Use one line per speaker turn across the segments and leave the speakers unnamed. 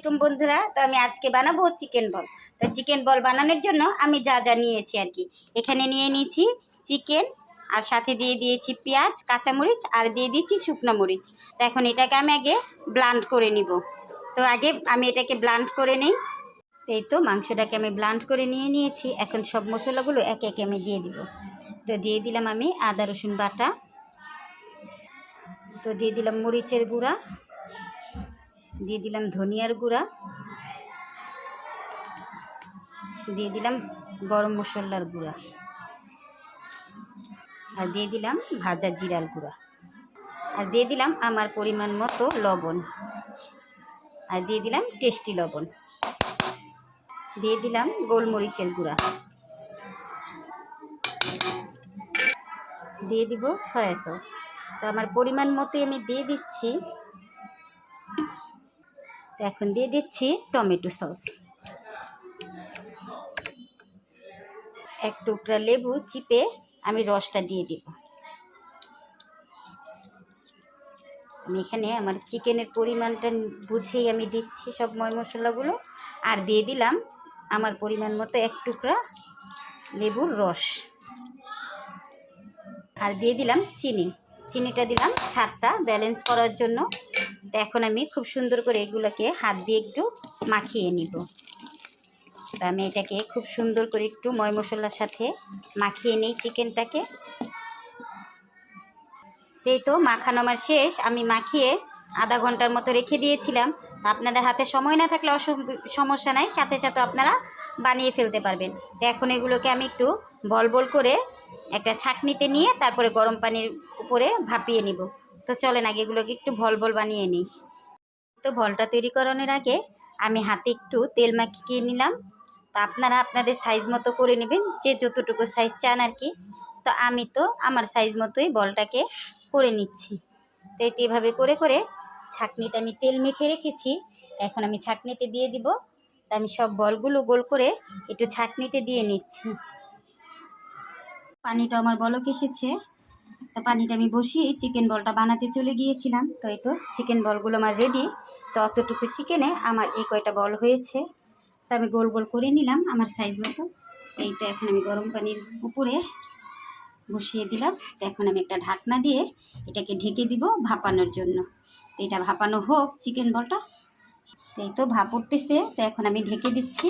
तुम বন্ধুরা, তো আমি আজকে বানাবো চিকেন বল। তো চিকেন বল বানানোর জন্য আমি যা যা নিয়েছি আর কি, এখানে নিয়ে নিয়েছি চিকেন, আর সাথে দিয়ে দিয়েছি পেঁয়াজ, কাঁচামরিচ, আর দিয়ে দিয়েছি শুকনো মরিচ। তো এখন এটাকে আমি আগে ব্লান্ড করে নিব। তো আগে আমি এটাকে ব্লান্ড করে নিই। এই তো মাংসটাকে আমি ব্লান্ড করে নিয়েছি। এখন সব মশলাগুলো একে একে আমি দিয়ে দিব। তো দিয়ে দিলাম আমি আদা রসুন বাটা, তো দিয়ে দিলাম মরিচের গুঁড়া, দিয়ে দিলাম ধনিয়ার গুঁড়া, দিয়ে দিলাম গরম মশলার গুঁড়া, আর দিয়ে দিলাম ভাজা জিরার গুঁড়া, আর দিয়ে দিলাম আমার পরিমাণ মতো লবণ, আর দিয়ে দিলাম টেস্টি লবণ, দিয়ে দিলাম গোলমরিচের গুঁড়া, দিয়ে দিব সয়া সস। তো আমার পরিমাণ মতো আমি দিয়ে দিচ্ছি। তো এখন দিয়ে দিচ্ছি টমেটো সস, এক টুকরা লেবু চিপে আমি রসটা দিয়ে দিব। আমি এখানে আমার চিকেনের পরিমাণটা বুঝেই আমি দিচ্ছি সব ময় মশলাগুলো, আর দিয়ে দিলাম আমার পরিমাণ মতো এক টুকরা লেবুর রস, আর দিয়ে দিলাম চিনিটা দিলাম স্বাদটা ব্যালেন্স করার জন্য। তো এখন আমি খুব সুন্দর করে এগুলোকে হাত দিয়ে একটু মাখিয়ে নিব। তো আমি এটাকে খুব সুন্দর করে একটু ময় মশলার সাথে মাখিয়ে নিই চিকেনটাকে। এই তো মাখানো আমার শেষ। আমি মাখিয়ে আধা ঘন্টার মতো রেখে দিয়েছিলাম। আপনাদের হাতে সময় না থাকলে সমস্যা নাই, সাথে সাথে আপনারা বানিয়ে ফেলতে পারবেন। তো এখন এগুলোকে আমি একটু বল বল করে একটা ছাঁকনিতে নিয়ে তারপরে গরম পানির উপরে ভাপিয়ে নিব। তো চলেন আগে এগুলোকে একটু ভল ভল বানিয়ে নিই। তো ভলটা তৈরি করানোর আগে আমি হাতে একটু তেল মাখিয়ে নিলাম। তো আপনারা আপনাদের সাইজ মতো করে নেবেন, যে যতটুকু সাইজ চান আর কি। তো আমি তো আমার সাইজ মতোই বলটাকে করে নিচ্ছি। তো এভাবে করে করে ছাঁকনিতে আমি তেল মেখে রেখেছি। এখন আমি ছাঁকনিতে দিয়ে দিব। তো আমি সব বলগুলো গোল করে একটু ছাঁকনিতে দিয়ে নিচ্ছি। পানিটা আমার বলক এসেছে। তো পানিটা আমি বসিয়ে চিকেন বলটা বানাতে চলে গিয়েছিলাম। তো এই তো চিকেন বলগুলো আমার রেডি। তো অতটুকু চিকেনে আমার এই কয়টা বল হয়েছে। তো আমি গোল গোল করে নিলাম আমার সাইজ মতো। এই তো এখন আমি গরম পানির উপরে বসিয়ে দিলাম। তো এখন আমি একটা ঢাকনা দিয়ে এটাকে ঢেকে দিব ভাপানোর জন্য। তো এটা ভাপানো হোক চিকেন বলটা। তো এই তো ভাপ উঠতেছে। তো এখন আমি ঢেকে দিচ্ছি।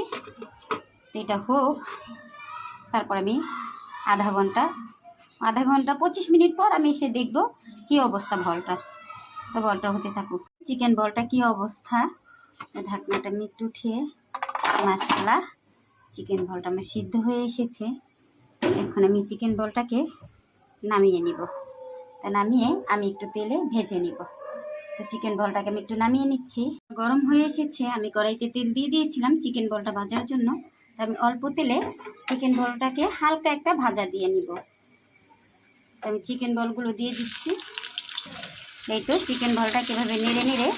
তো এটা হোক, তারপর আমি আধা ঘন্টা 25 মিনিট পর আমি এসে দেখব কি অবস্থা বলটার। তো বলটা হতে থাকুক। চিকেন বলটা কি অবস্থা, ঢাকনাটা আমি একটু উঠিয়ে, মাশাআল্লাহ চিকেন বলটা আমার সিদ্ধ হয়ে এসেছে। এখন আমি চিকেন বলটাকে নামিয়ে নিব। তা নামিয়ে আমি একটু তেলে ভেজে নিব। তো চিকেন বলটাকে আমি একটু নামিয়ে নিচ্ছি। গরম হয়ে এসেছে। আমি কড়াইতে তেল দিয়ে দিয়েছিলাম চিকেন বলটা ভাজার জন্য। তো আমি অল্প তেলে চিকেন বলটাকে হালকা একটা ভাজা দিয়ে নিব। তো আমি চিকেন বলগুলো দিয়ে দিচ্ছি। এই তো চিকেন বলটাকে এভাবে নেড়ে নেড়ে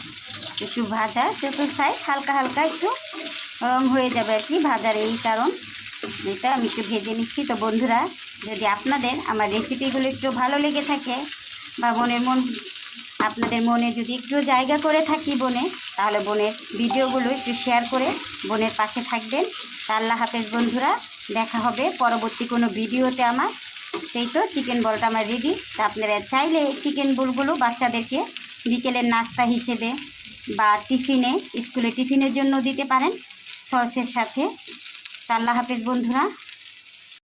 একটু ভাজা, চতুর্থায় হালকা হালকা একটু রং হয়ে যাবে আর কি ভাজার, এই কারণ এটা আমি একটু ভেজে নিচ্ছি। তো বন্ধুরা, যদি আপনাদের আমার রেসিপিগুলো একটু ভালো লেগে থাকে বা আপনাদের মনে যদি একটু জায়গা করে থাকি বনে, তাহলে বোনের ভিডিওগুলো একটু শেয়ার করে বোনের পাশে থাকবেন। আল্লাহ হাফেজ বন্ধুরা, দেখা হবে পরবর্তী কোনো ভিডিওতে আমার। সেই তো চিকেন বলটা আমার রেডি। তা আপনারা চাইলে চিকেন বলগুলো বাচ্চাদেরকে বিকেলের নাস্তা হিসেবে বা স্কুলে টিফিনের জন্য দিতে পারেন সসের সাথে। আল্লাহ হাফেজ বন্ধুরা।